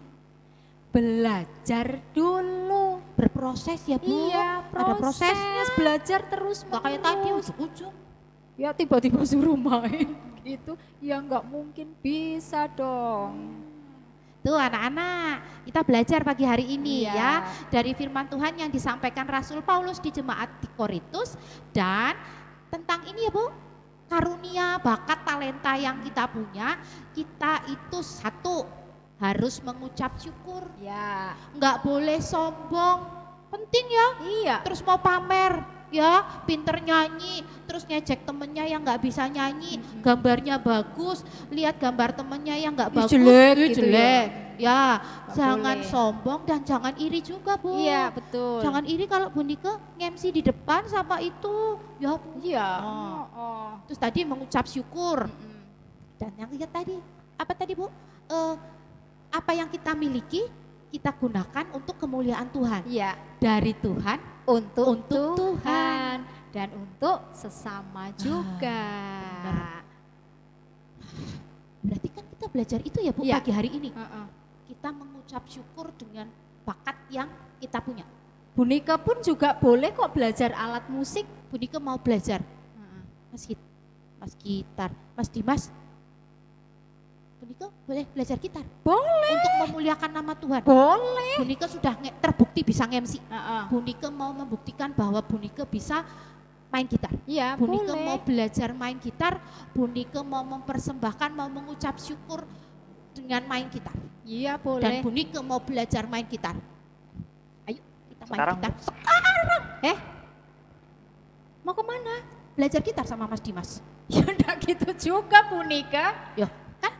A: belajar dulu.
C: Berproses ya Bu.
A: Iya,
C: Ada prosesnya.
A: belajar terus
C: Nggak kayak tadi ujung-ujung.
A: Ya tiba-tiba suruh main gitu, ya nggak mungkin bisa dong.
C: Tuh anak-anak, kita belajar pagi hari ini
A: Iya.
C: ya dari firman Tuhan yang disampaikan Rasul Paulus di jemaat di Korintus dan tentang ini ya Bu, karunia, bakat, talenta yang kita punya, kita itu satu harus mengucap syukur,
A: Ya,
C: nggak boleh sombong, penting ya.
A: iya.
C: Terus mau pamer ya, pinter nyanyi, terus ngejek temennya yang nggak bisa nyanyi, gambarnya bagus, lihat gambar temennya yang nggak
A: Ih,
C: bagus,
A: jelek
C: ih,
A: gitu
C: jelek. Ya,
A: Nggak
C: jangan
A: boleh.
C: sombong dan jangan iri juga Bu.
A: Iya, betul.
C: Jangan iri kalau Bu Nika nge-MC di depan sama itu, ya Bu.
A: Iya.
C: Oh.
A: Oh.
C: Terus tadi mengucap syukur
A: Mm-mm.
C: dan yang lihat tadi, apa tadi Bu? Apa yang kita miliki kita gunakan untuk kemuliaan Tuhan.
A: Iya,
C: Dari Tuhan
A: untuk
C: Untuk
A: Tuhan dan untuk sesama juga.
C: benar. Berarti kan kita belajar itu ya Bu
A: Iya.
C: pagi hari ini.
A: Heeh.
C: Kita mengucap syukur dengan bakat yang kita punya.
A: Bu Nika pun juga boleh kok belajar alat musik.
C: Bu Nika mau belajar
A: Heeh.
C: Mas gitar, Mas Dimas. Bu Nika boleh belajar gitar
A: Boleh.
C: untuk memuliakan nama Tuhan.
A: Boleh.
C: Bu Nika sudah terbukti bisa nge-MC.
A: Heeh.
C: Bu Nika mau membuktikan bahwa Bu Nika bisa main gitar.
A: Iya,
C: Bu Nika
A: boleh.
C: mau belajar main gitar, Bu Nika mau mempersembahkan, mau mengucap syukur dengan main gitar.
A: Iya,
C: Dan
A: boleh.
C: Bu Nika mau belajar main gitar. Ayo kita main
D: Sekarang,
C: gitar.
D: Bu.
C: Sekarang.
A: Mau kemana?
C: Belajar gitar sama Mas Dimas.
A: Ya enggak gitu juga Bu Nika.
C: Yo, kan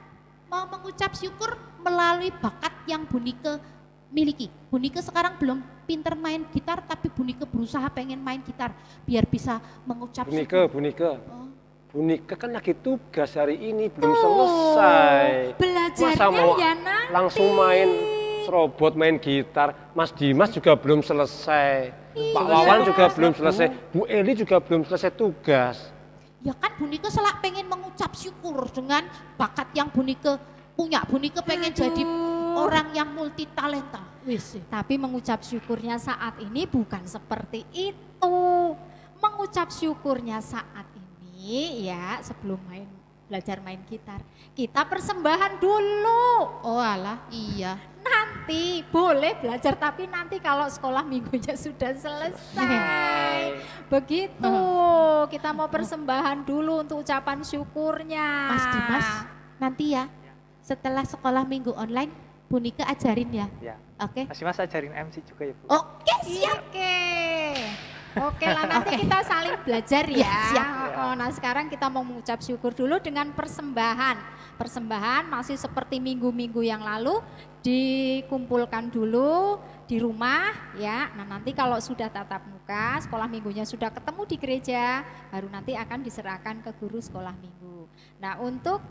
C: mau mengucap syukur melalui bakat yang Bu Nika miliki. Bu Nika sekarang belum pinter main gitar, tapi Bu Nika berusaha pengen main gitar biar bisa mengucap syukur.
B: Bu Nika.
C: Oh,
B: Bu Nika kan lagi tugas hari ini belum selesai.
A: Belajarnya
B: Masa mau
A: ya nanti.
B: langsung main serobot, main gitar. Mas Dimas juga belum selesai. Pak Wawan juga belum selesai. Bu Eli juga belum selesai tugas.
C: ya kan Bu Nika selak pengen mengucap syukur dengan bakat yang Bu Nika punya. Bu Nika pengen jadi orang yang multi talenta. Wis.
A: Tapi mengucap syukurnya saat ini bukan seperti itu. Mengucap syukurnya saat ini ya sebelum belajar main gitar. Kita persembahan dulu.
C: Oh alah, iya.
A: Nanti boleh belajar tapi nanti kalau sekolah minggunya sudah selesai. Begitu. Kita mau persembahan dulu untuk ucapan syukurnya.
C: Mas Dimas, nanti ya setelah sekolah minggu online, Bu Nika ajarin ya.
D: Ya.
C: Oke.
D: Mas Dimas ajarin MC juga ya Bu.
C: Oke, siap.
A: Oke. Oke lah nanti kita saling belajar ya.
C: Siap.
A: Oh, nah sekarang kita mau mengucap syukur dulu dengan persembahan. Persembahan masih seperti minggu-minggu yang lalu, dikumpulkan dulu di rumah ya. Nah nanti kalau sudah tatap muka, sekolah minggunya sudah ketemu di gereja, baru nanti akan diserahkan ke guru sekolah minggu. Nah untuk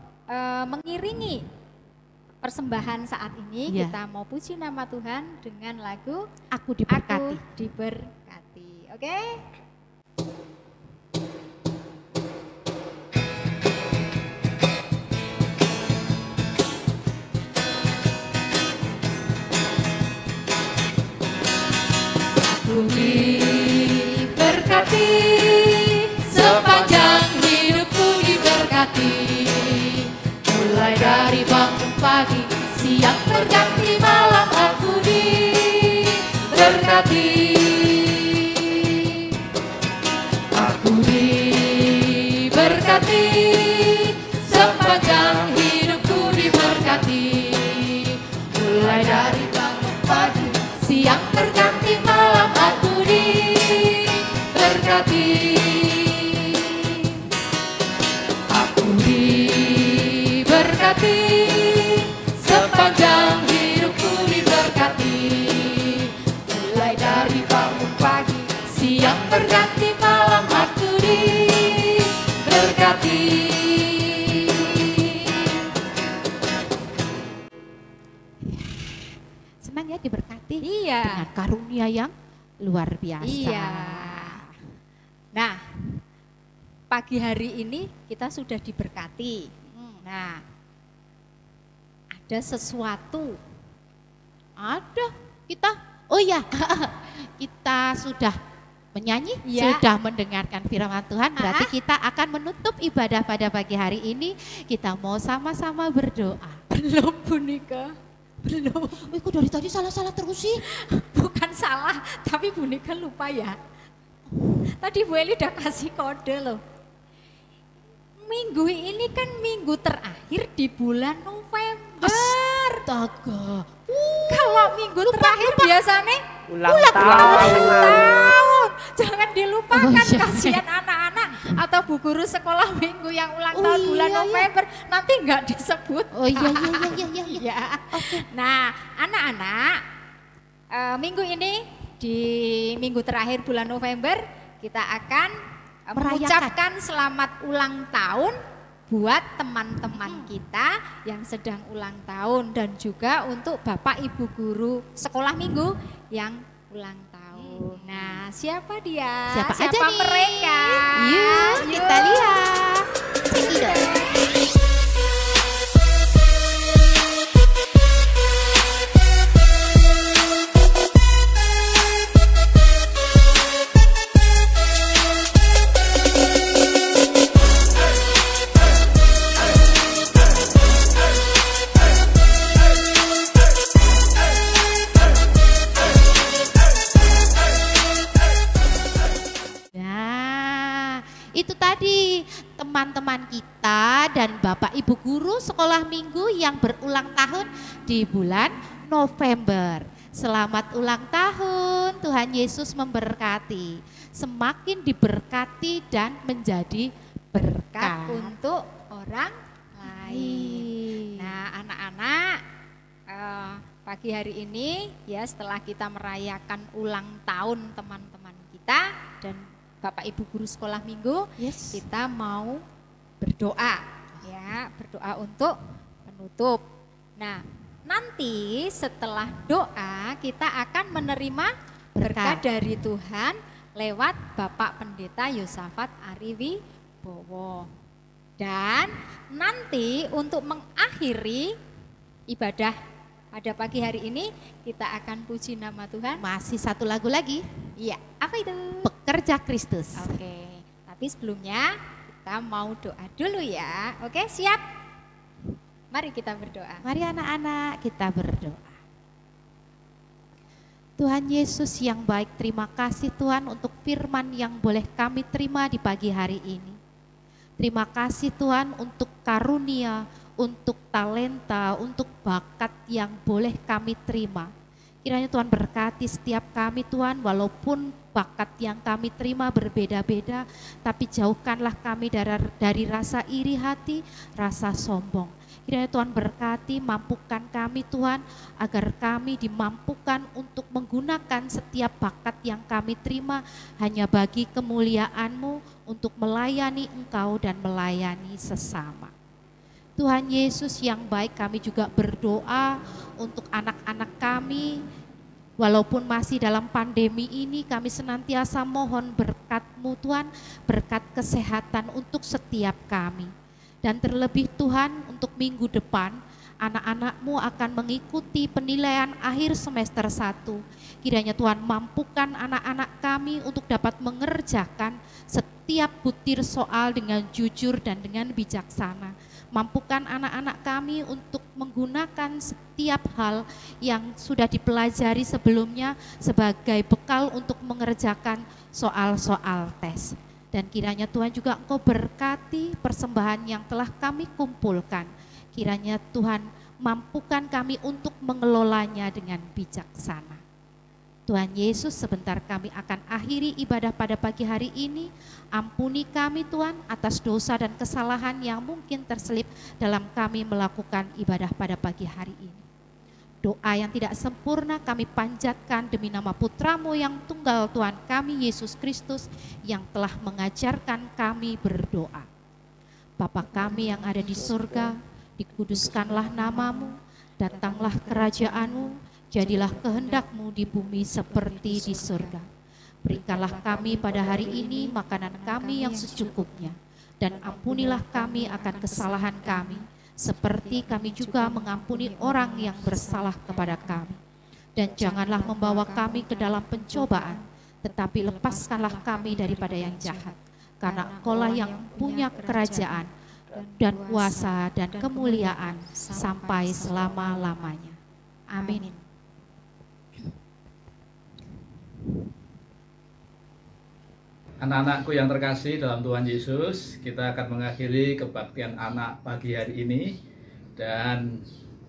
A: mengiringi persembahan saat ini, kita mau puji nama Tuhan dengan lagu
C: Aku Diberkati.
A: Aku Diberkati. Oke?
C: Aku diberkati, sepanjang hidupku diberkati. Mulai dari bangun pagi, siang berganti malam aku diberkati. Aku diberkati, sepanjang hidupku diberkati. Mulai dari bangun pagi, siang berganti malam aku diberkati. Aku diberkati, sepanjang hidupku diberkati. Mulai dari bangun pagi, siang berganti malam aku diberkati. Senang ya diberkati.
A: Iya.
C: Dengan karunia yang luar biasa.
A: Iya. Nah, pagi hari ini kita sudah diberkati. Nah, ada sesuatu.
C: Ada kita. Oh ya, kita sudah menyanyi,
A: Ya.
C: sudah mendengarkan firman Tuhan. Berarti kita akan menutup ibadah pada pagi hari ini. Kita mau sama-sama berdoa.
A: Belum Bu Nika. Belum.
C: Wih, kok dari tadi salah-salah terus sih?
A: Bukan salah, tapi Bu Nika lupa ya. Tadi Bu Eli udah kasih kode loh. Minggu ini kan minggu terakhir di bulan November.
C: Astaga.
A: Kalau minggu terakhir biasanya
D: Ulang tahun.
A: Jangan dilupakan,
C: Oh, iya.
A: kasihan anak-anak atau bu guru sekolah minggu yang ulang
C: Oh,
A: tahun bulan
C: iya, iya.
A: November nanti nggak disebut.
C: Oh iya.
A: Ya. Nah, anak-anak, minggu ini di minggu terakhir bulan November kita akan
C: Merayakan.
A: mengucapkan selamat ulang tahun buat teman-teman kita yang sedang ulang tahun dan juga untuk Bapak Ibu guru sekolah minggu yang ulang tahun. Nah, siapa dia?
C: Siapa aja nih?
A: mereka?
C: Yuk, kita lihat. Cekidot. Nah, itu tadi teman-teman kita dan Bapak Ibu guru sekolah minggu yang berulang tahun di bulan November. Selamat ulang tahun, Tuhan Yesus memberkati. Semakin diberkati dan menjadi berkat
A: Untuk orang lain. Nah, anak-anak, pagi hari ini ya setelah kita merayakan ulang tahun teman-teman kita dan Bapak Ibu guru sekolah minggu,
C: Yes.
A: kita mau berdoa ya, berdoa untuk penutup. Nah, nanti setelah doa kita akan menerima berkat dari Tuhan lewat Bapak Pendeta Yosafat Ariwibowo. Dan nanti untuk mengakhiri ibadah pada pagi hari ini kita akan puji nama Tuhan.
C: Masih satu lagu lagi,
A: Iya, apa itu?
C: Pekerja Kristus.
A: Oke, tapi sebelumnya kita mau doa dulu ya. Oke, siap? Mari kita berdoa.
C: Mari anak-anak kita berdoa. Tuhan Yesus yang baik, terima kasih Tuhan untuk firman yang boleh kami terima di pagi hari ini. Terima kasih Tuhan untuk karunia, untuk talenta, untuk bakat yang boleh kami terima. Kiranya Tuhan berkati setiap kami Tuhan, walaupun bakat yang kami terima berbeda-beda, tapi jauhkanlah kami dari rasa iri hati, rasa sombong. Kiranya Tuhan berkati, mampukan kami Tuhan, agar kami dimampukan untuk menggunakan setiap bakat yang kami terima hanya bagi kemuliaan-Mu, untuk melayani Engkau dan melayani sesama. Tuhan Yesus yang baik, kami juga berdoa untuk anak-anak kami. Walaupun masih dalam pandemi ini, kami senantiasa mohon berkat-Mu Tuhan, berkat kesehatan untuk setiap kami. Dan terlebih Tuhan, untuk minggu depan, anak-anak-Mu akan mengikuti penilaian akhir semester 1. Kiranya Tuhan mampukan anak-anak kami untuk dapat mengerjakan setiap butir soal dengan jujur dan dengan bijaksana. Mampukan anak-anak kami untuk menggunakan setiap hal yang sudah dipelajari sebelumnya sebagai bekal untuk mengerjakan soal-soal tes. Dan kiranya Tuhan juga Engkau berkati persembahan yang telah kami kumpulkan. Kiranya Tuhan mampukan kami untuk mengelolanya dengan bijaksana. Tuhan Yesus, sebentar kami akan akhiri ibadah pada pagi hari ini. Ampuni kami Tuhan atas dosa dan kesalahan yang mungkin terselip dalam kami melakukan ibadah pada pagi hari ini. Doa yang tidak sempurna kami panjatkan demi nama Putra-Mu yang tunggal, Tuhan kami Yesus Kristus, yang telah mengajarkan kami berdoa. Bapa kami yang ada di surga, dikuduskanlah nama-Mu, datanglah kerajaan-Mu, jadilah kehendak-Mu di bumi seperti di surga. Berikanlah kami pada hari ini makanan kami yang secukupnya, dan ampunilah kami akan kesalahan kami, seperti kami juga mengampuni orang yang bersalah kepada kami. Dan janganlah membawa kami ke dalam pencobaan, tetapi lepaskanlah kami daripada yang jahat. Karena Engkau-lah yang punya kerajaan dan kuasa dan kemuliaan sampai selama-lamanya. Amin.
F: Anak-anakku yang terkasih dalam Tuhan Yesus, kita akan mengakhiri kebaktian anak pagi hari ini, dan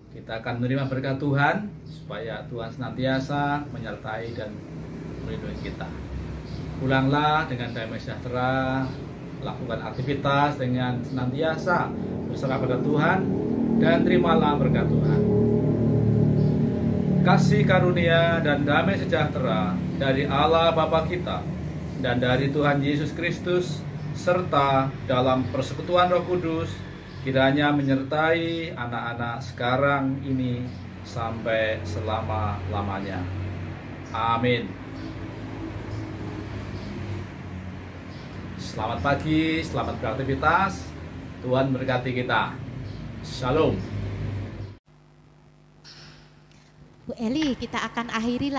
F: kita akan menerima berkat Tuhan supaya Tuhan senantiasa menyertai dan melindungi kita. Pulanglah dengan damai sejahtera, lakukan aktivitas dengan senantiasa berserah pada Tuhan, dan terimalah berkat Tuhan. Kasih karunia dan damai sejahtera dari Allah Bapa kita dan dari Tuhan Yesus Kristus, serta dalam persekutuan Roh Kudus, kiranya menyertai anak-anak sekarang ini sampai selama-lamanya. Amin. Selamat pagi, selamat beraktivitas. Tuhan berkati kita. Shalom.
C: Bu Eli, kita akan akhiri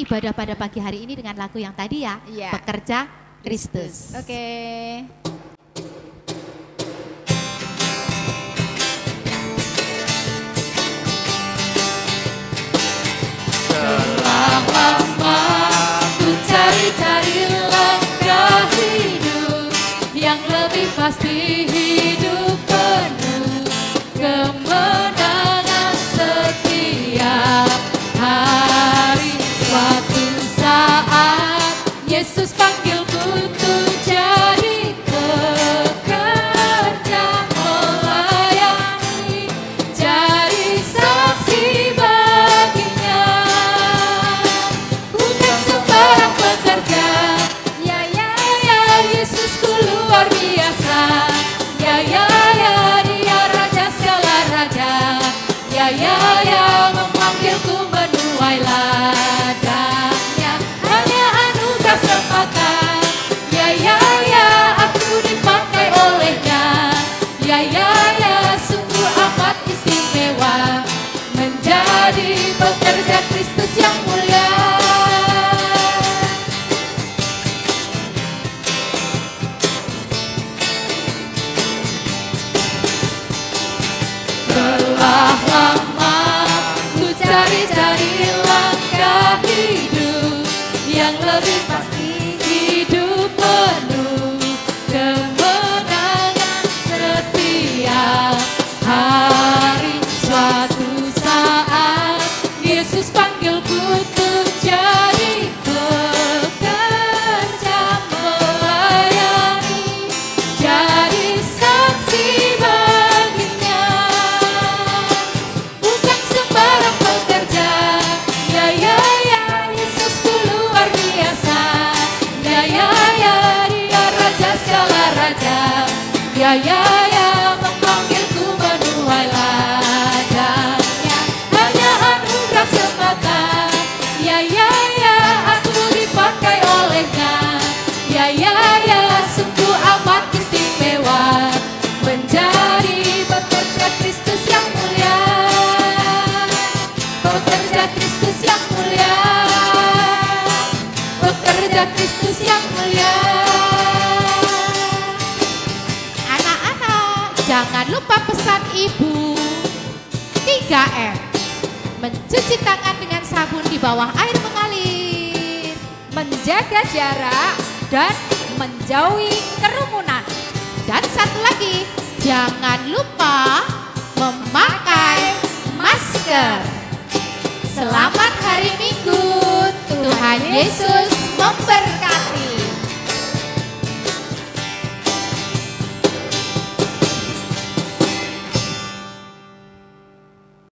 C: ibadah pada pagi hari ini dengan lagu yang tadi ya,
A: Iya.
C: Pekerja Kristus.
A: Oke.
C: Telah lama ku cari-cari langkah hidup yang lebih pasti, hidup penuh kemenangan setiap hari. Suatu saat Yesus panggilku untuk jadi pekerja melayani, jadi saksi baginya. Bukan sembarang pekerja, ya Yesusku luar biasa. Ya Dia Raja segala raja. Ya memanggilku menuai ladangnya, hanya anugerah semata. Ya aku dipakai olehnya. Ya sungguh amat istimewa menjadi pekerja Kristus yang mulia. Telah lama ku cari-cari langkah hidup yang lebih pasti, hidup penuh kemenangan setiap hari. Suatu saat Yesus panggilku untuk jadi pekerja melayani, jadi saksi baginya. sabun di bawah air mengalir.
A: Menjaga jarak dan menjauhi kerumunan.
C: Dan satu lagi, jangan lupa memakai masker. Selamat hari Minggu, Tuhan Yesus memberkati.